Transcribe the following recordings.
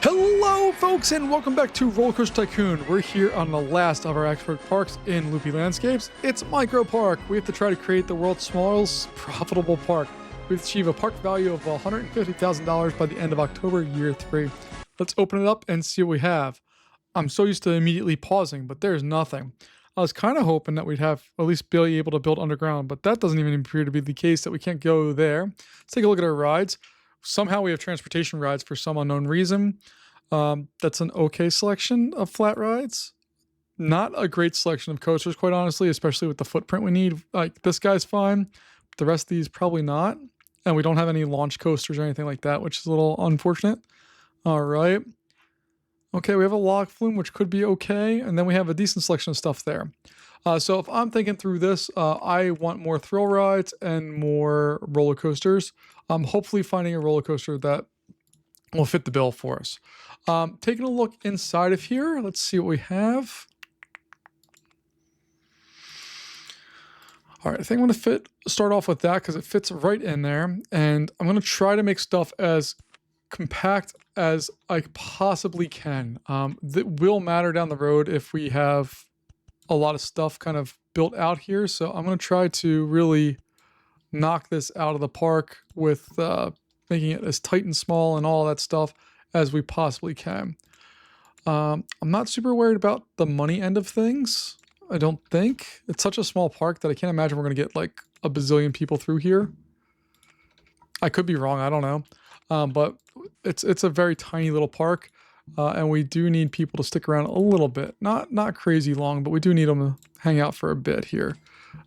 Hello folks and welcome back to Roller Coaster Tycoon. We're here on the last of our expert parks in Loopy Landscapes. It's Micro Park. We have to try to create the world's smallest profitable park. We have to achieve a park value of $150,000 by the end of October year 3. Let's open it up and see what we have. I'm so used to immediately pausing, but there's nothing. I was kind of hoping that we'd have at least be able to build underground, but that doesn't even appear to be the case, that we can't go there. Let's take a look at our rides. Somehow we have transportation rides for some unknown reason. That's an okay selection of flat rides. Not a great selection of coasters, quite honestly, especially with the footprint we need. Like, this guy's fine, but the rest of these probably not. And we don't have any launch coasters or anything like that, which is a little unfortunate. All right. Okay, we have a log flume, which could be okay. And then we have a decent selection of stuff there. So if I'm thinking through this, I want more thrill rides and more roller coasters. I'm hopefully finding a roller coaster that will fit the bill for us. Taking a look inside of here, let's see what we have. All right, I think I'm going to start off with that because it fits right in there. And I'm going to try to make stuff as compact as I possibly can. That will matter down the road if we have a lot of stuff kind of built out here. So I'm going to try to really knock this out of the park with making it as tight and small and all that stuff as we possibly can. I'm not super worried about the money end of things. I don't think. It's such a small park that I can't imagine we're going to get like a bazillion people through here. I could be wrong. I don't know. But it's a very tiny little park. And we do need people to stick around a little bit. Not crazy long, but we do need them to hang out for a bit here.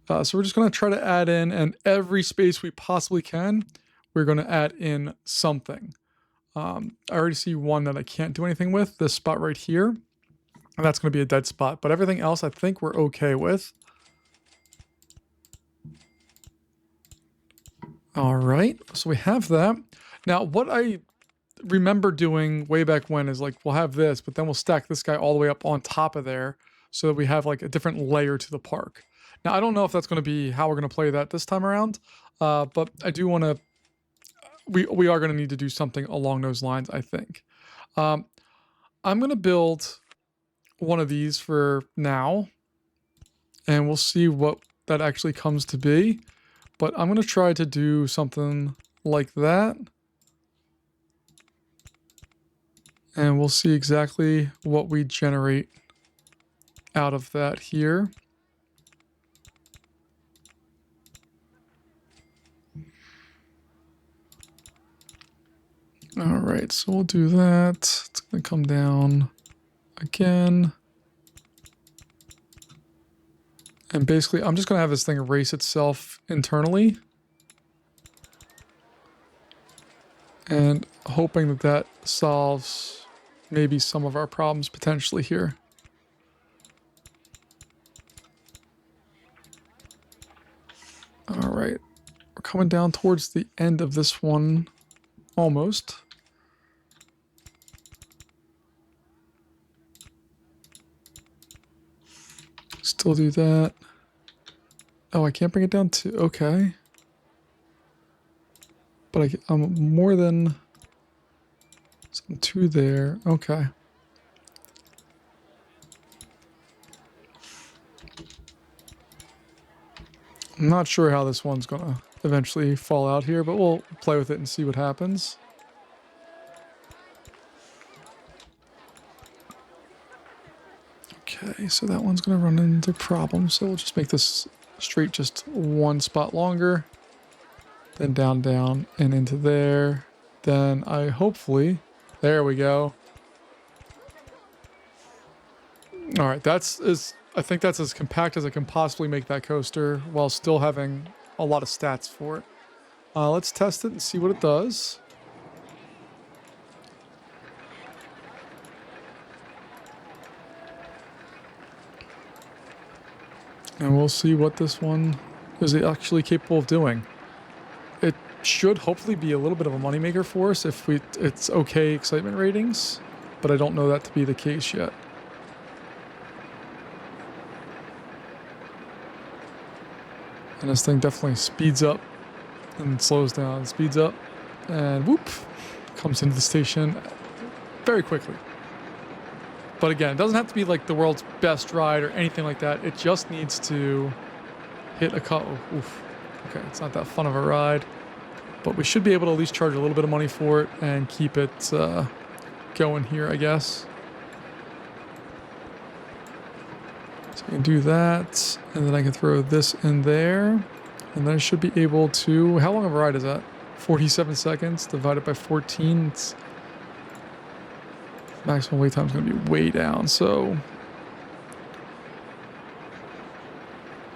So we're just going to try to add in, and every space we possibly can, we're going to add in something. I already see one that I can't do anything with, this spot right here. And that's going to be a dead spot. But everything else I think we're okay with. All right, so we have that. Now, what I remember doing way back when is like, we'll have this, but then we'll stack this guy all the way up on top of there so that we have like a different layer to the park. Now, I don't know if that's going to be how we're going to play that this time around, but I do want to, we are going to need to do something along those lines, I think. I'm going to build one of these for now, and we'll see what that actually comes to be. But I'm going to try to do something like that. And we'll see exactly what we generate out of that here. All right, so we'll do that. It's going to come down again. And basically, I'm just going to have this thing erase itself internally. And hoping that that solves maybe some of our problems potentially here. All right, we're coming down towards the end of this one, almost. Still do that. Oh, I can't bring it down to, okay. But I'm more than some 2 there. Okay. I'm not sure how this one's going to eventually fall out here, but we'll play with it and see what happens. Okay, so that one's going to run into problems. So we'll just make this straight just one spot longer. Then down, and into there. Then I hopefully, there we go. All right, I think that's as compact as I can possibly make that coaster while still having a lot of stats for it. Let's test it and see what it does. And we'll see what this one is actually capable of doing. It should hopefully be a little bit of a moneymaker for us if it's okay excitement ratings, but I don't know that to be the case yet. And this thing definitely speeds up and slows down, speeds up, and whoop, comes into the station very quickly. But again, it doesn't have to be like the world's best ride or anything like that. It just needs to hit a cut. Oof. Okay, it's not that fun of a ride. But we should be able to at least charge a little bit of money for it and keep it going here, I guess. So I can do that, and then I can throw this in there. And then I should be able to... How long of a ride is that? 47 seconds divided by 14. It's, maximum wait time is going to be way down. So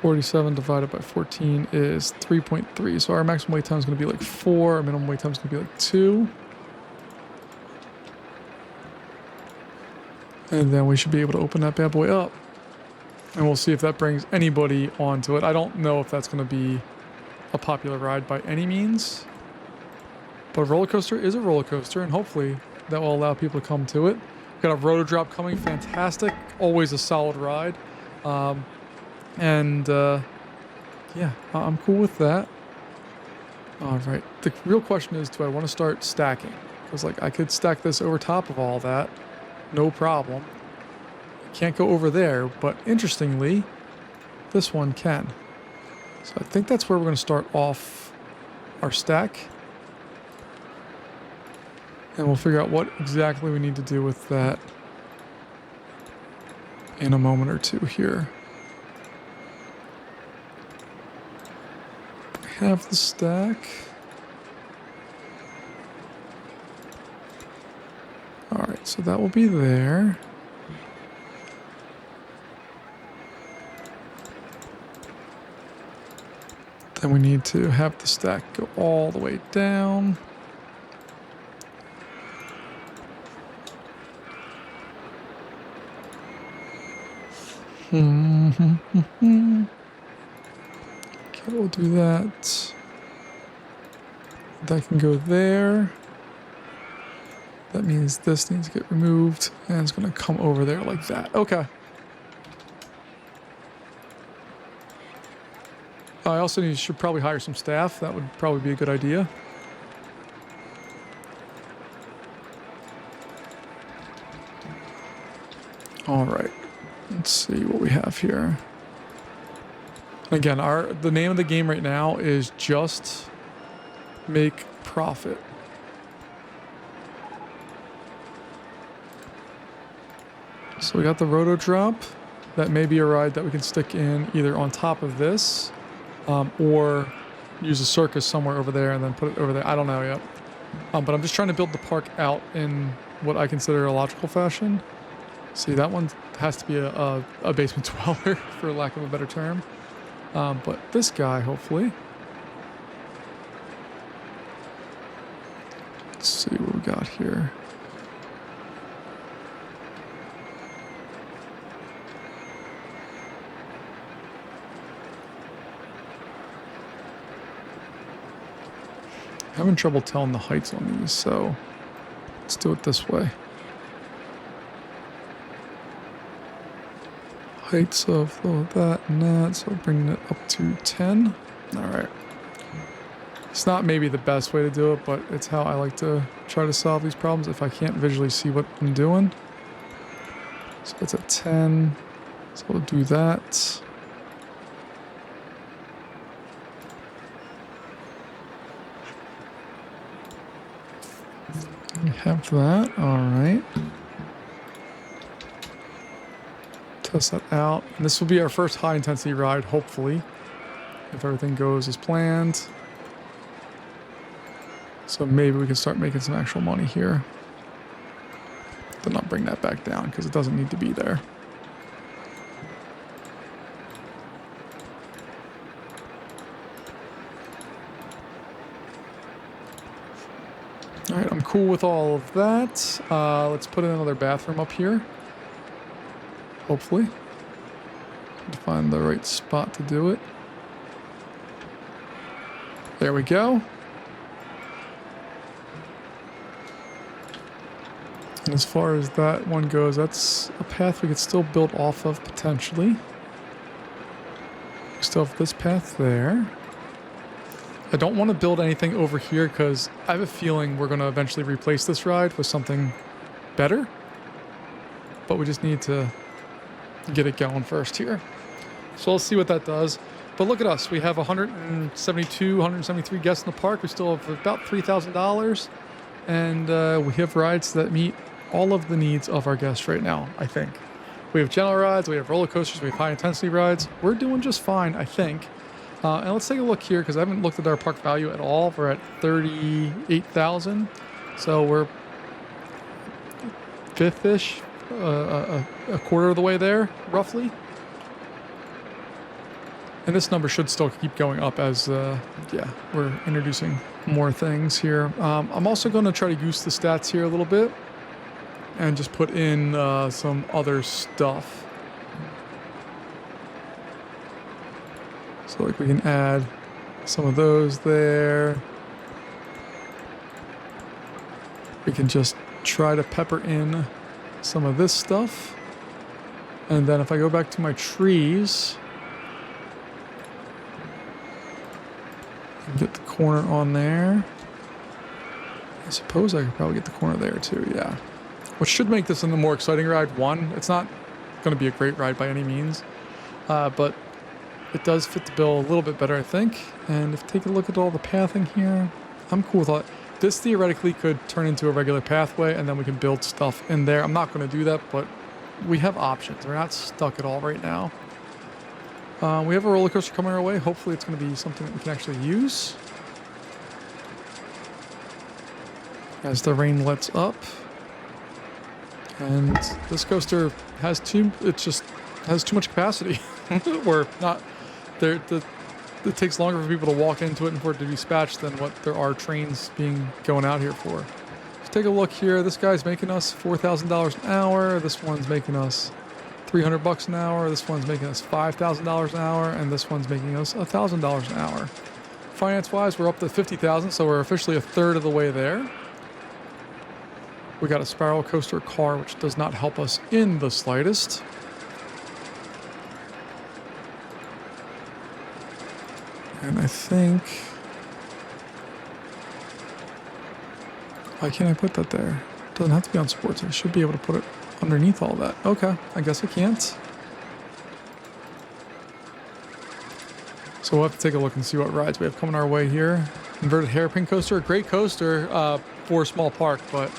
47 divided by 14 is 3.3. So our maximum wait time is going to be like 4. Our minimum wait time is going to be like 2. And then we should be able to open that bad boy up. And we'll see if that brings anybody onto it. I don't know if that's going to be a popular ride by any means. But a roller coaster is a roller coaster, and hopefully that will allow people to come to it. We've got a roto drop coming, fantastic. Always a solid ride. Yeah, I'm cool with that. All right. The real question is, do I want to start stacking? Because like I could stack this over top of all that, no problem. Can't go over there, but interestingly, this one can. So I think that's where we're going to start off our stack. And we'll figure out what exactly we need to do with that in a moment or two here. We have the stack. All right, so that will be there. Then we need to have the stack go all the way down. Okay, we'll do that. That can go there. That means this needs to get removed, and it's going to come over there like that. Okay. I also should probably hire some staff. That would probably be a good idea. All right. Let's see what we have here. Again, the name of the game right now is just make profit. So we got the roto drop. That may be a ride that we can stick in either on top of this or use a circus somewhere over there and then put it over there. I don't know yet. But I'm just trying to build the park out in what I consider a logical fashion. See, that one has to be a basement dweller, for lack of a better term. But this guy, hopefully. Let's see what we got here. Having trouble telling the heights on these, so let's do it this way. Heights of that and that, so bringing it up to 10. All right. It's not maybe the best way to do it, but it's how I like to try to solve these problems if I can't visually see what I'm doing. So it's at 10, so we'll do that. We have that, all right. Test that out. And this will be our first high intensity ride, hopefully, if everything goes as planned. So maybe we can start making some actual money here. Then I'll bring that back down because it doesn't need to be there. All right, I'm cool with all of that. Let's put in another bathroom up here. Hopefully. To find the right spot to do it. There we go. And as far as that one goes, that's a path we could still build off of potentially. We still have this path there. I don't want to build anything over here because I have a feeling we're going to eventually replace this ride with something better, but we just need to get it going first here. So let's see what that does. But look at us. We have 172, 173 guests in the park. We still have about $3,000. And we have rides that meet all of the needs of our guests right now, I think. We have general rides, we have roller coasters, we have high intensity rides. We're doing just fine, I think. And let's take a look here, because I haven't looked at our park value at all. We're at 38,000. So we're fifth-ish, a quarter of the way there, roughly. And this number should still keep going up as, we're introducing more things here. I'm also going to try to goose the stats here a little bit and just put in some other stuff. So like we can add some of those there. We can just try to pepper in some of this stuff. And then if I go back to my trees, get the corner on there. I suppose I could probably get the corner there too, yeah. Which should make this a more exciting ride. One, it's not going to be a great ride by any means, but it does fit the bill a little bit better, I think. And if take a look at all the pathing here, I'm cool with that. This theoretically could turn into a regular pathway, and then we can build stuff in there. I'm not going to do that, but we have options. We're not stuck at all right now. We have a roller coaster coming our way. Hopefully it's going to be something that we can actually use. As the rain lets up. And this coaster has too much capacity. We're not there. It takes longer for people to walk into it and for it to be dispatched than what there are trains going out here for. Let's take a look here. This guy's making us $4,000 an hour. This one's making us $300 an hour. This one's making us $5,000 an hour, and this one's making us $1,000 an hour. Finance-wise, we're up to $50,000, so we're officially a third of the way there. We got a spiral coaster car, which does not help us in the slightest. And I think... why can't I put that there? It doesn't have to be on sports. I should be able to put it underneath all that. Okay, I guess I can't. So we'll have to take a look and see what rides we have coming our way here. Inverted hairpin coaster, great coaster for a small park, but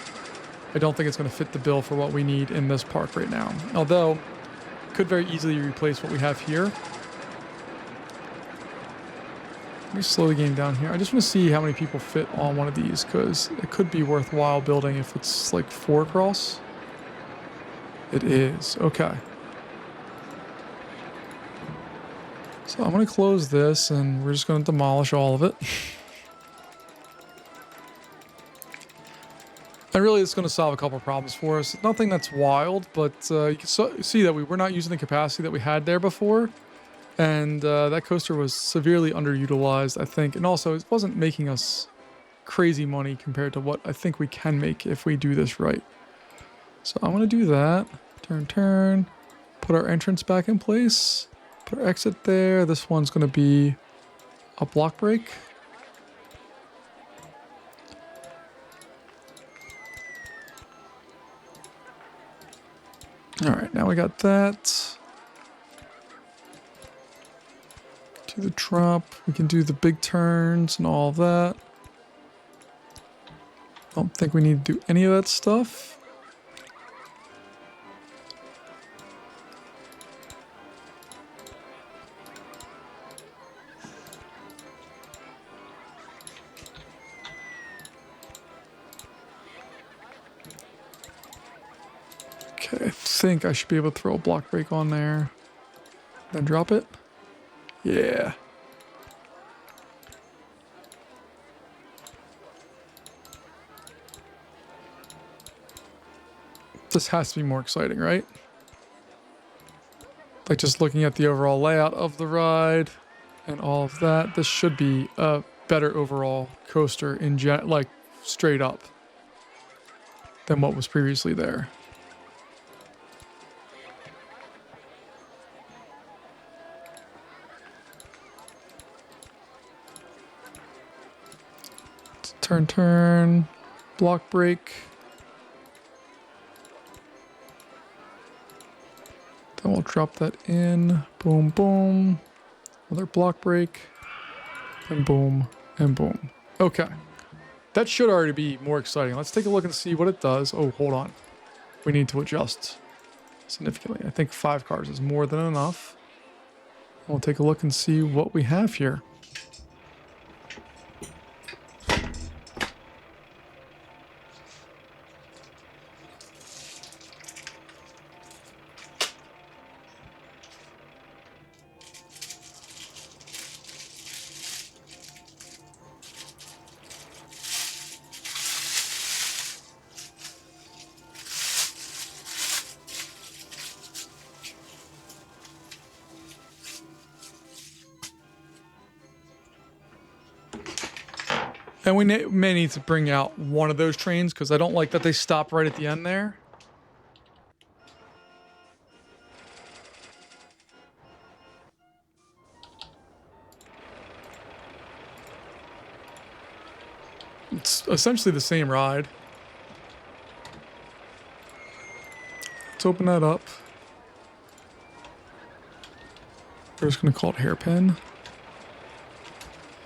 I don't think it's going to fit the bill for what we need in this park right now. Although, could very easily replace what we have here. Let me slow the game down here. I just want to see how many people fit on one of these, because it could be worthwhile building if it's like 4 across. It is. Okay. So I'm going to close this, and we're just going to demolish all of it. And really, it's going to solve a couple of problems for us. Nothing that's wild, but you can see that we were not using the capacity that we had there before. And that coaster was severely underutilized, I think. And also, it wasn't making us crazy money compared to what I think we can make if we do this right. So I'm going to do that. Turn. Put our entrance back in place. Put our exit there. This one's going to be a block break. All right, now we got that. Do the drop. We can do the big turns and all of that. Don't think we need to do any of that stuff. Okay, I think I should be able to throw a block break on there. Then drop it. Yeah. This has to be more exciting, right? Like just looking at the overall layout of the ride and all of that, this should be a better overall coaster in like straight up than what was previously there. Turn, block break. Then we'll drop that in. Boom, boom. Another block break. And boom, and boom. Okay. That should already be more exciting. Let's take a look and see what it does. Oh, hold on. We need to adjust significantly. I think 5 cars is more than enough. We'll take a look and see what we have here. And we may need to bring out one of those trains because I don't like that they stop right at the end there. It's essentially the same ride. Let's open that up. We're just going to call it hairpin.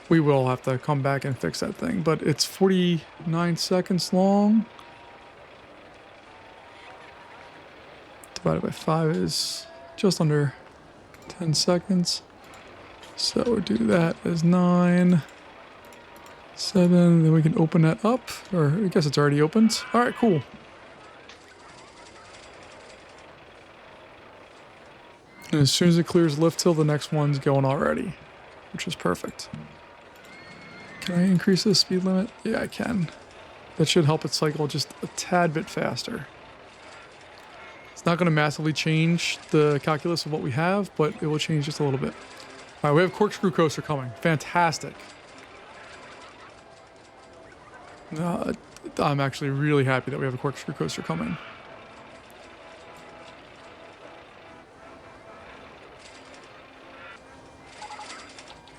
We will have to come back and fix that thing, but it's 49 seconds long. Divided by 5 is just under 10 seconds. So we'll do that as 9, 7, then we can open that up, or I guess it's already opened. All right, cool. And as soon as it clears lift hill, the next one's going already, which is perfect. Can I increase the speed limit? Yeah, I can. That should help it cycle just a tad bit faster. It's not going to massively change the calculus of what we have, but it will change just a little bit. All right, we have corkscrew coaster coming. Fantastic. I'm actually really happy that we have a corkscrew coaster coming.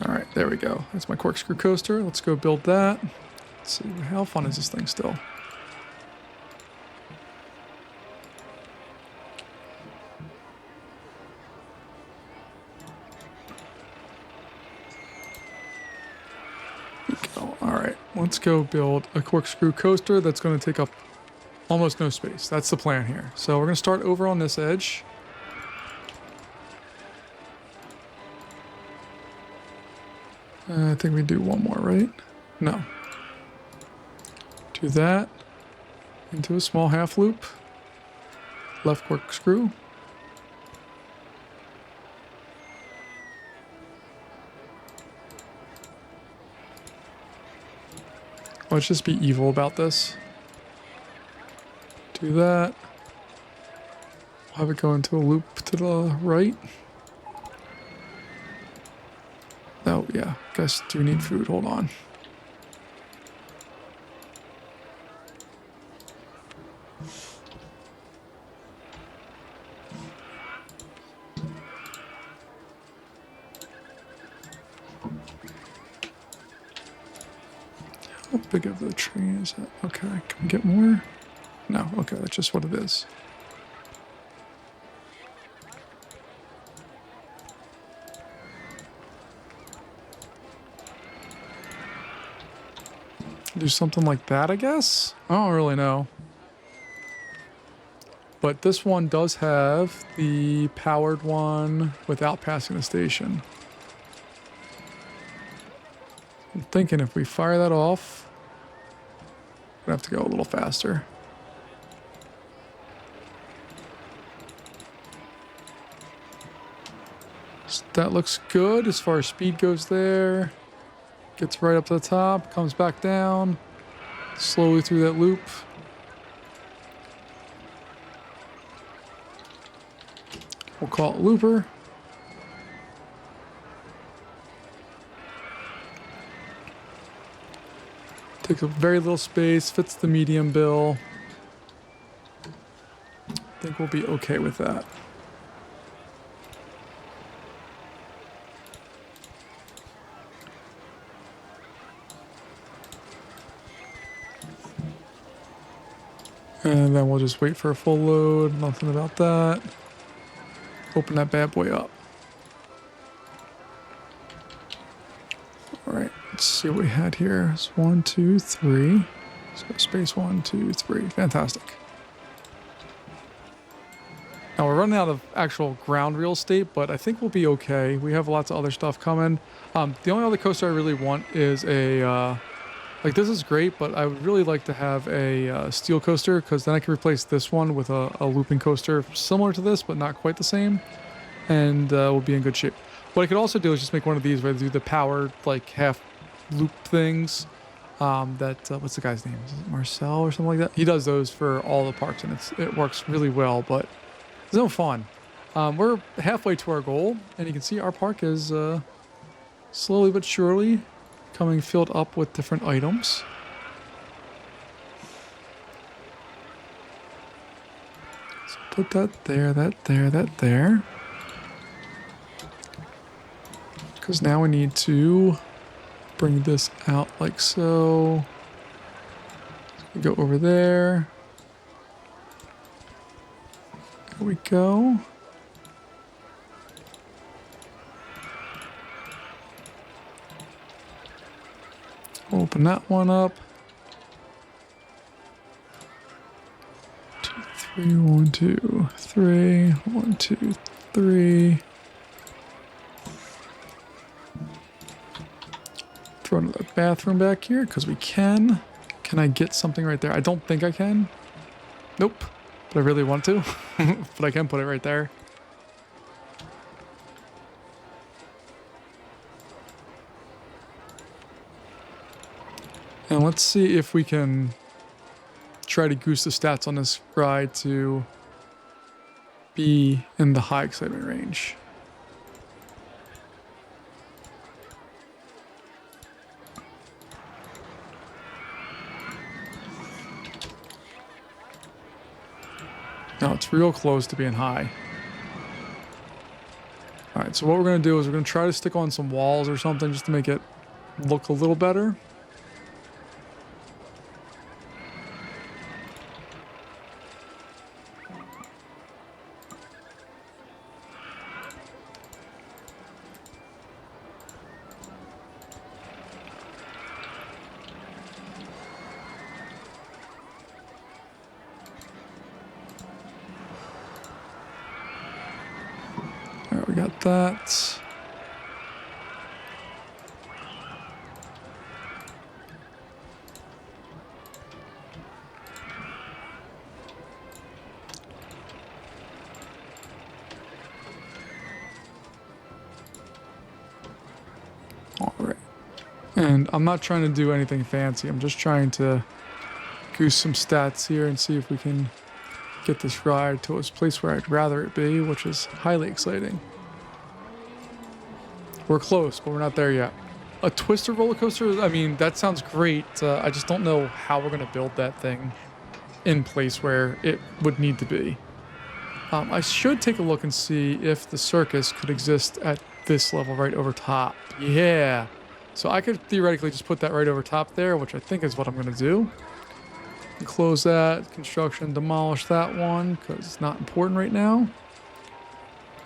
All right, there we go. That's my corkscrew coaster. Let's go build that. Let's see, how fun is this thing still? All right, let's go build a corkscrew coaster that's going to take up almost no space. That's the plan here. So we're going to start over on this edge. I think we do one more, right? No. Do that. Into a small half loop. Left corkscrew. Let's just be evil about this. Do that. We'll have it go into a loop to the right. Oh, yeah. Guess do need food. Hold on. How big of the train is that? Okay. Can we get more? No. Okay. That's just what it is. Do something like that, I guess? I don't really know. But this one does have the powered one without passing the station. I'm thinking if we fire that off, we're gonna have to go a little faster. So that looks good as far as speed goes there. Gets right up to the top, comes back down, slowly through that loop. We'll call it Looper. Takes up very little space, fits the medium bill. I think we'll be okay with that. And then we'll just wait for a full load. Nothing about that. open that bad boy up. All right, let's see what we had here. It's 1, 2, 3. So space 1, 2, 3. Fantastic. Now we're running out of actual ground real estate, but I think we'll be okay. We have lots of other stuff coming. The only other coaster I really want is a, like this is great, but I would really like to have a steel coaster because then I can replace this one with a looping coaster similar to this, but not quite the same. And we'll be in good shape. What I could also do is just make one of these where I do the powered like half loop things. What's the guy's name? Is it Marcel or something like that? He does those for all the parks and it works really well, but it's no fun. We're halfway to our goal and you can see our park is slowly but surely coming filled up with different items. So put that there, that there, that there. Because now we need to bring this out like so. Go over there. There we go. Open that one up. 2, 3, 1, 2, 3, 1, 2, 3. Throw another bathroom back here because we can. Can I get something right there? I don't think I can. Nope. But I really want to. But I can put it right there. And let's see if we can try to goose the stats on this ride to be in the high excitement range. Now it's real close to being high. All right, so what we're going to do is we're going to try to stick on some walls or something just to make it look a little better. All right, we got that. All right. And I'm not trying to do anything fancy. I'm just trying to goose some stats here and see if we can get this ride to a place where I'd rather it be, which is highly exciting. We're close, but we're not there yet. A twister roller coaster, I mean, that sounds great. I just don't know how we're going to build that thing in place where it would need to be. I should take a look and see if the circus could exist at this level right over top. Yeah. So I could theoretically just put that right over top there, which I think is what I'm going to do. Close that, construction, demolish that one because it's not important right now.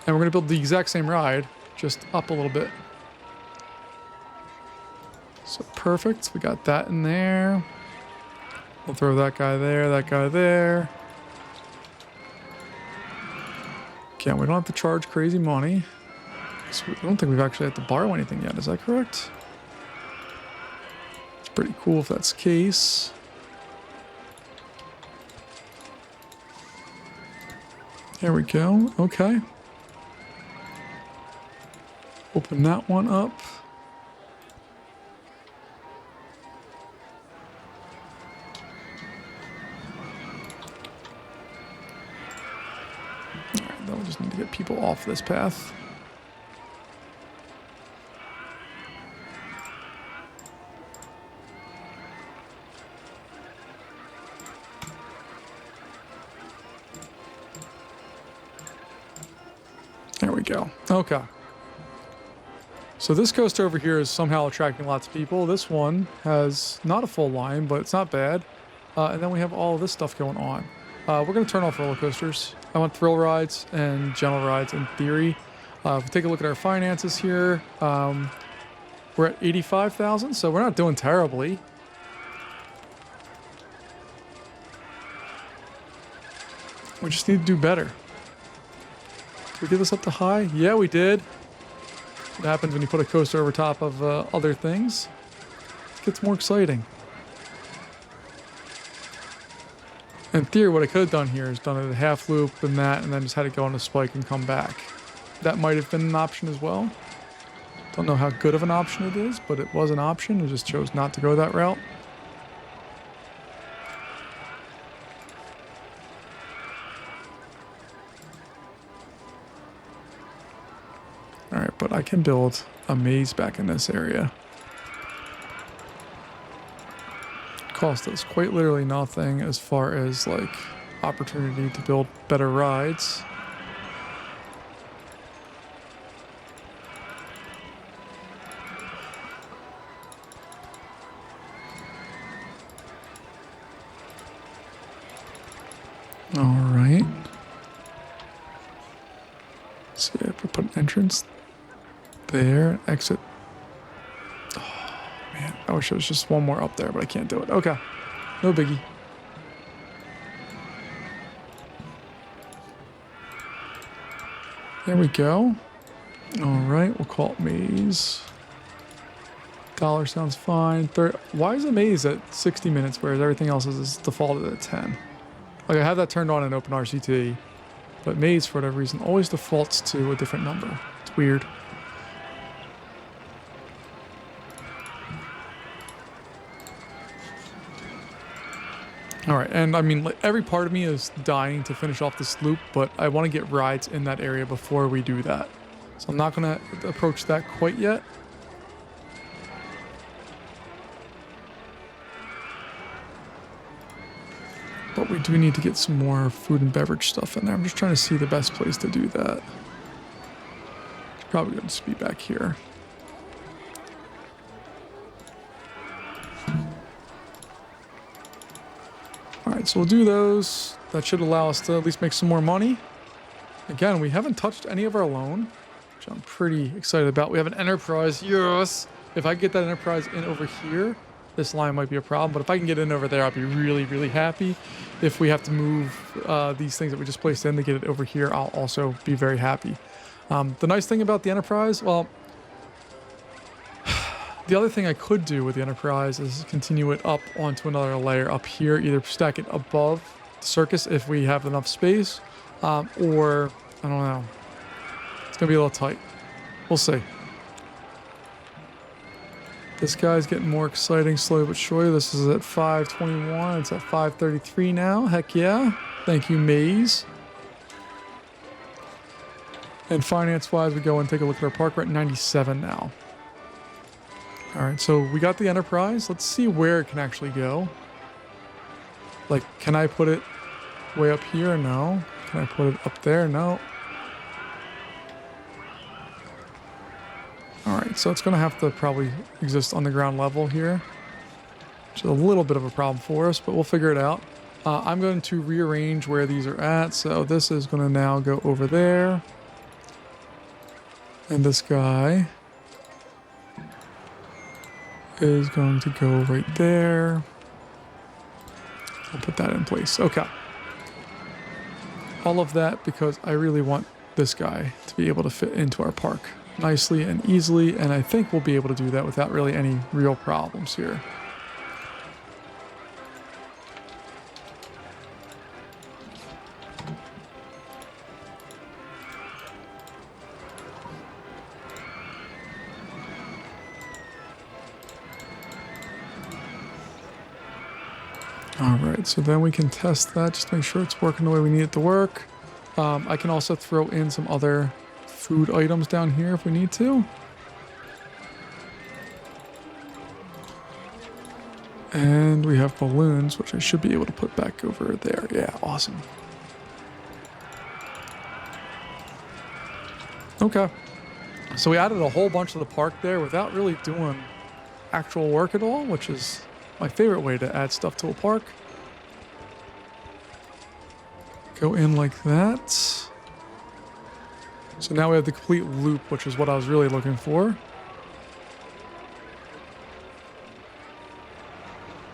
And we're going to build the exact same ride, just up a little bit. So perfect, we got that in there. We'll throw that guy there, that guy there. Again, we don't have to charge crazy money. So I don't think we've actually had to borrow anything yet, is that correct? It's pretty cool if that's the case. There we go. Okay. Open that one up. All right, then we just need to get people off this path. There we go. Okay. So this coaster over here is somehow attracting lots of people. This one has not a full line, but it's not bad. And then we have all of this stuff going on. We're going to turn off roller coasters. I want thrill rides and gentle rides in theory. If we take a look at our finances here, we're at 85,000, so we're not doing terribly. We just need to do better. Did we get this up to high? Yeah, we did. What happens when you put a coaster over top of other things? It gets more exciting. In theory, what I could have done here is done it a half loop and that, and then just had to go on a spike and come back. That might have been an option as well. Don't know how good of an option it is, but it was an option. I just chose not to go that route. Alright, but I can build a maze back in this area. Cost us quite literally nothing as far as like opportunity to build better rides. Alright. See if we put an entrance there, exit. Oh man, I wish there was just one more up there, but I can't do it. Okay, no biggie. There we go. Alright, we'll call it maze. $1 sounds fine. Why is the maze at 60 minutes whereas everything else is defaulted at 10? Like I have that turned on in Open RCT, but maze for whatever reason always defaults to a different number. It's weird. Alright, and I mean, like, every part of me is dying to finish off this loop, but I want to get rides in that area before we do that. So I'm not going to approach that quite yet. But we do need to get some more food and beverage stuff in there. I'm just trying to see the best place to do that. It's probably going to be back here. Alright, so we'll do those. That should allow us to at least make some more money. Again, we haven't touched any of our loan, which I'm pretty excited about. We have an enterprise. Yes! If I get that enterprise in over here, this line might be a problem, but if I can get in over there, I'll be really, really happy. If we have to move these things that we just placed in to get it over here, I'll also be very happy. The nice thing about the Enterprise, well, the other thing I could do with the Enterprise is continue it up onto another layer up here, either stack it above the circus if we have enough space, or, I don't know. It's going to be a little tight. We'll see. This guy's getting more exciting slowly but surely. This is at 521. It's at 533 now. Heck yeah. Thank you, Maze. And finance-wise, we go and take a look at our park. We're at 97 now. All right, so we got the Enterprise. Let's see where it can actually go. Like, can I put it way up here? No. Can I put it up there? No. Alright, so it's going to have to probably exist on the ground level here, which is a little bit of a problem for us, but we'll figure it out. I'm going to rearrange where these are at, so this is going to now go over there. And this guy is going to go right there. I'll put that in place. Okay. All of that because I really want this guy to be able to fit into our park nicely and easily, and I think we'll be able to do that without really any real problems here. Alright, so then we can test that, just to make sure it's working the way we need it to work. I can also throw in some other food items down here if we need to. And we have balloons, which I should be able to put back over there. Yeah, awesome. Okay. So we added a whole bunch of the park there without really doing actual work at all, which is my favorite way to add stuff to a park. Go in like that. So now we have the complete loop, which is what I was really looking for.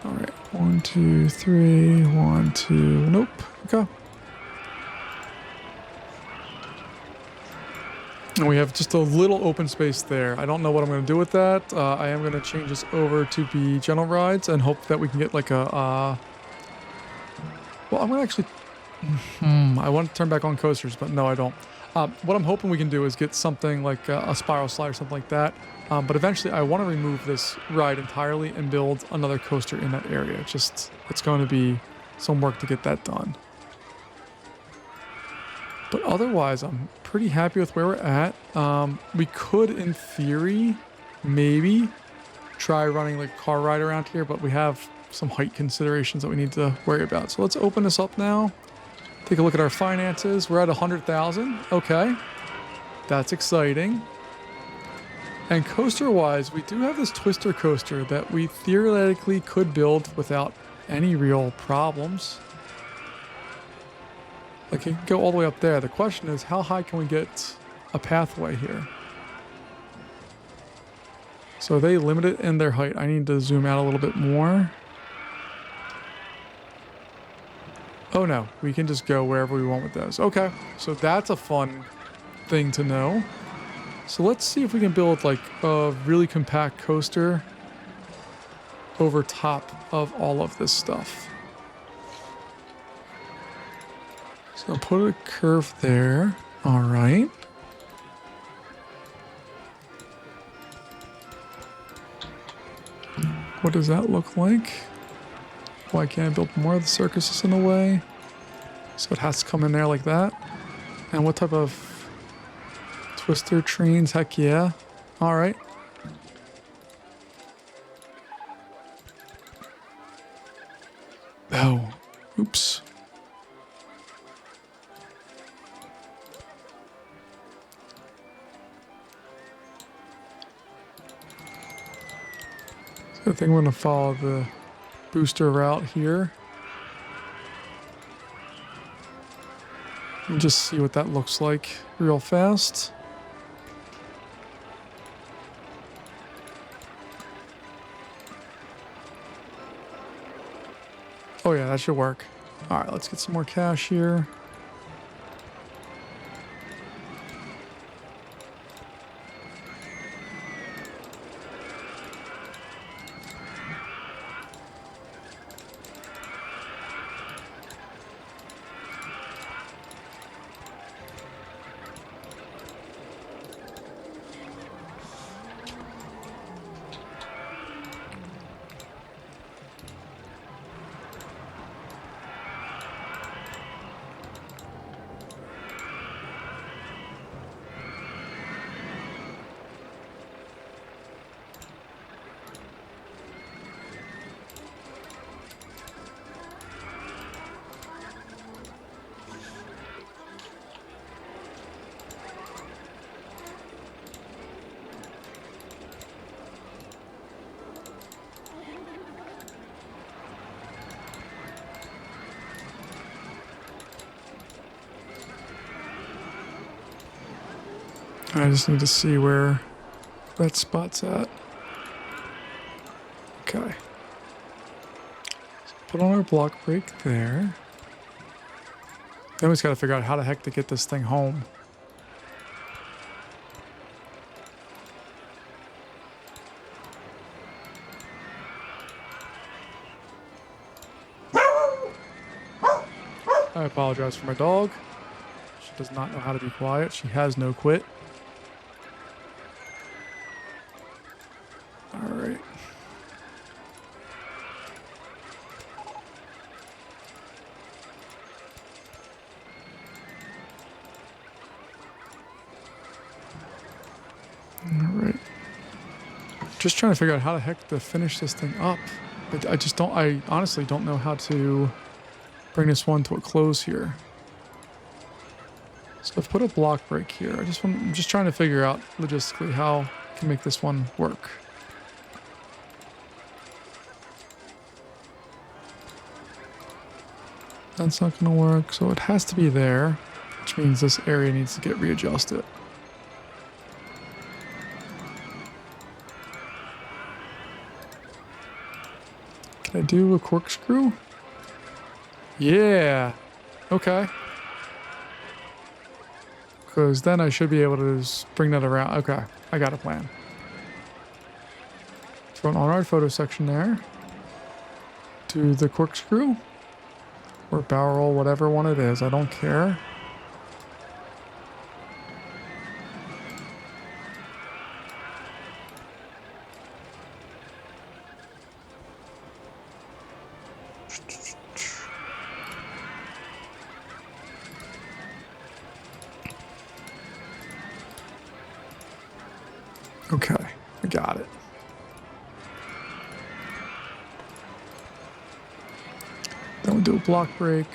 All right, 1, 2, 3, 1, 2, nope, okay. And we have just a little open space there. I don't know what I'm going to do with that. I am going to change this over to be general rides and hope that we can get like a... well, I'm going to actually... I want to turn back on coasters, but no, I don't. What I'm hoping we can do is get something like a spiral slide or something like that. But eventually I want to remove this ride entirely and build another coaster in that area. It's going to be some work to get that done. But otherwise, I'm pretty happy with where we're at. We could, in theory, maybe try running like a car ride around here, but we have some height considerations that we need to worry about. So let's open this up now. Take a look at our finances. We're at 100,000. Okay. That's exciting. And coaster-wise, we do have this twister coaster that we theoretically could build without any real problems. Like, it can go all the way up there. The question is, how high can we get a pathway here? So they limit it in their height. I need to zoom out a little bit more. Oh no, we can just go wherever we want with those. Okay, so that's a fun thing to know. So let's see if we can build like a really compact coaster over top of all of this stuff. So put a curve there. All right. What does that look like? Why can't I build more? The circus is in the way. So it has to come in there like that. And what type of twister trains? Heck yeah. All right. Oh, oops. So I think I'm going to follow the booster route here. And just see what that looks like real fast. Oh yeah, that should work. All right, let's get some more cash here. I just need to see where that spot's at. Okay. So put on our block break there. Then we just got to figure out how the heck to get this thing home. I apologize for my dog. She does not know how to be quiet. She has no quit. Alright. Alright. Just trying to figure out how the heck to finish this thing up. I honestly don't know how to bring this one to a close here. So I've put a block break here. I'm just trying to figure out logistically how I can make this one work. That's not going to work. So it has to be there, which means this area needs to get readjusted. Can I do a corkscrew? Yeah. Okay. Because then I should be able to just bring that around. Okay. I got a plan. Throw an on-ride photo section there. Do the corkscrew. Or barrel roll, whatever one it is. I don't care. Okay, I got it. Then we'll do a block break.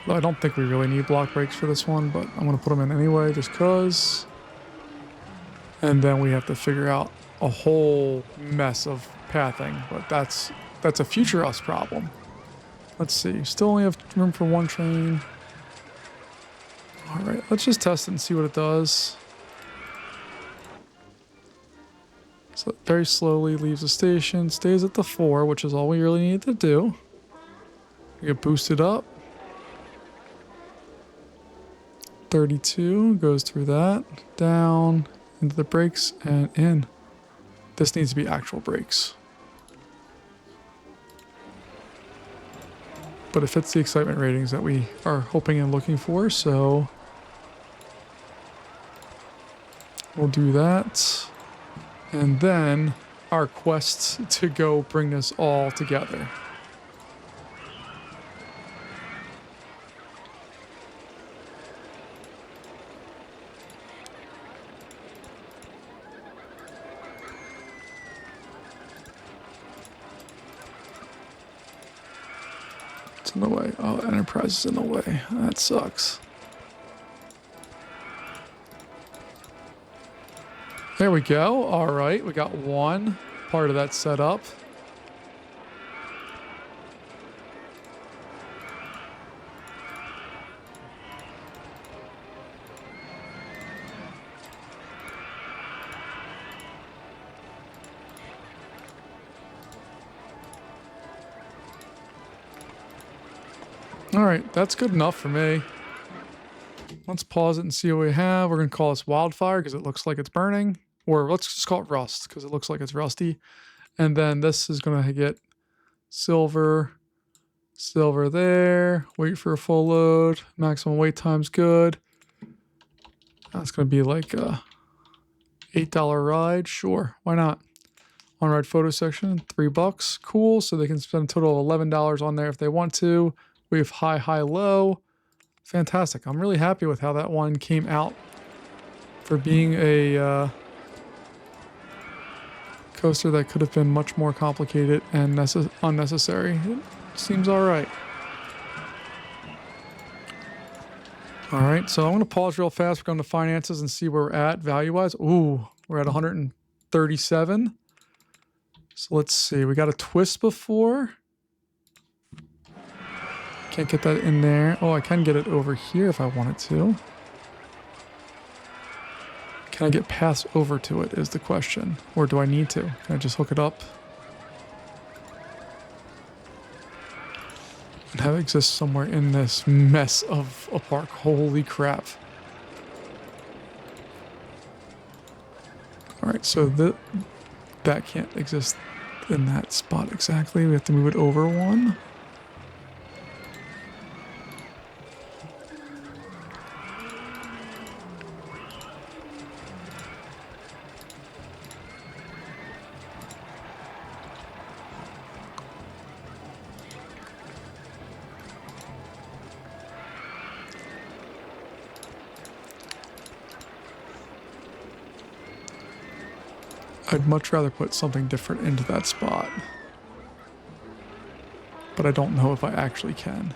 Well, I don't think we really need block breaks for this one, but I'm going to put them in anyway just because. And then we have to figure out a whole mess of pathing, but that's a future us problem. Let's see. Still only have room for one train. All right, let's just test it and see what it does. So it very slowly leaves the station, stays at the 4, which is all we really need to do. We get boosted up. 32 goes through that, down into the brakes and in. This needs to be actual brakes. But it fits the excitement ratings that we are hoping and looking for, so we'll do that. And then our quest to go bring this all together. It's in the way. Oh, Enterprise is in the way. That sucks. There we go. All right, we got one part of that set up. All right, that's good enough for me. Let's pause it and see what we have. We're going to call this Wildfire because it looks like it's burning. Or let's just call it Rust because it looks like it's rusty. And then this is going to get silver, silver there. Wait for a full load. Maximum wait time's good. That's going to be like a $8 ride. Sure, why not? On-ride photo section, $3. Cool. So they can spend a total of $11 on there if they want to. We have high, high, low. Fantastic. I'm really happy with how that one came out for being a coaster that could have been much more complicated and unnecessary. It seems all right. All right, so I'm going to pause real fast. We're going to finances and see where we're at value-wise. Ooh, we're at 137. So let's see. We got a twist before. Can't get that in there. Oh, I can get it over here if I wanted to. Can I get paths over to it is the question. Or do I need to? Can I just hook it up? And have it exist somewhere in this mess of a park. Holy crap. Alright, so that can't exist in that spot exactly. We have to move it over one. I'd much rather put something different into that spot. But I don't know if I actually can.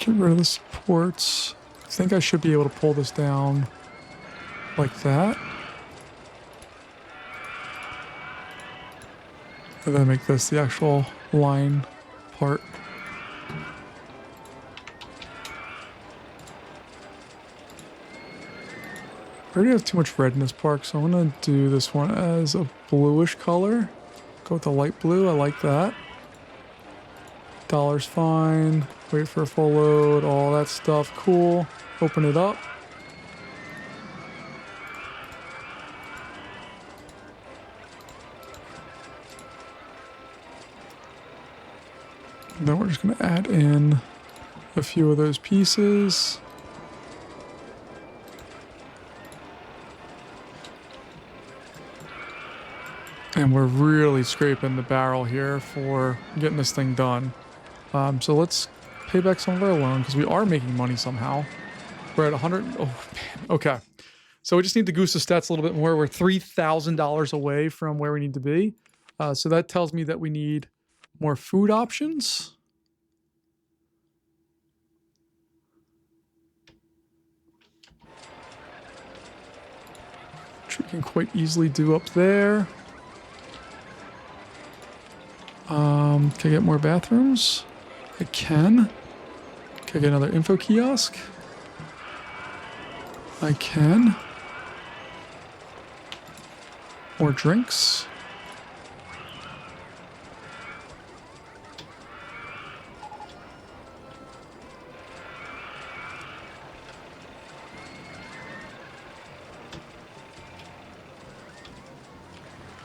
Get rid of the supports. I think I should be able to pull this down like that. And then make this the actual line part. I already have too much red in this park, so I'm going to do this one as a bluish color. Go with the light blue. I like that. Dollar's fine. Wait for a full load. All that stuff. Cool. Open it up. And then we're just going to add in a few of those pieces. And we're really scraping the barrel here for getting this thing done. So let's pay back some of our loan because we are making money somehow. We're at 100. Oh, man. Okay. So we just need to goose the stats a little bit more. We're $3,000 away from where we need to be. So that tells me that we need more food options. Which we can quite easily do up there. Can I get more bathrooms? I can. Can I get another info kiosk? I can. More drinks.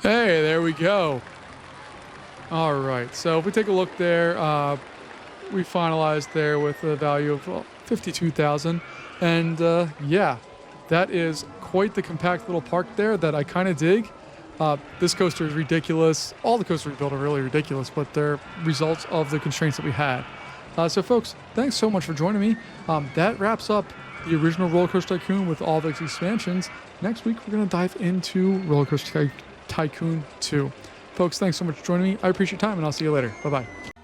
Hey, there we go. All right, so if we take a look there, we finalized there with a value of 52,000, and yeah, that is quite the compact little park there that I kind of dig. This coaster is ridiculous. All the coasters we built are really ridiculous, but they're results of the constraints that we had. So folks, thanks so much for joining me. That wraps up the original Roller Coaster Tycoon with all of its expansions. Next week, we're going to dive into Roller Coaster Tycoon 2. Folks, thanks so much for joining me. I appreciate your time, and I'll see you later. Bye-bye.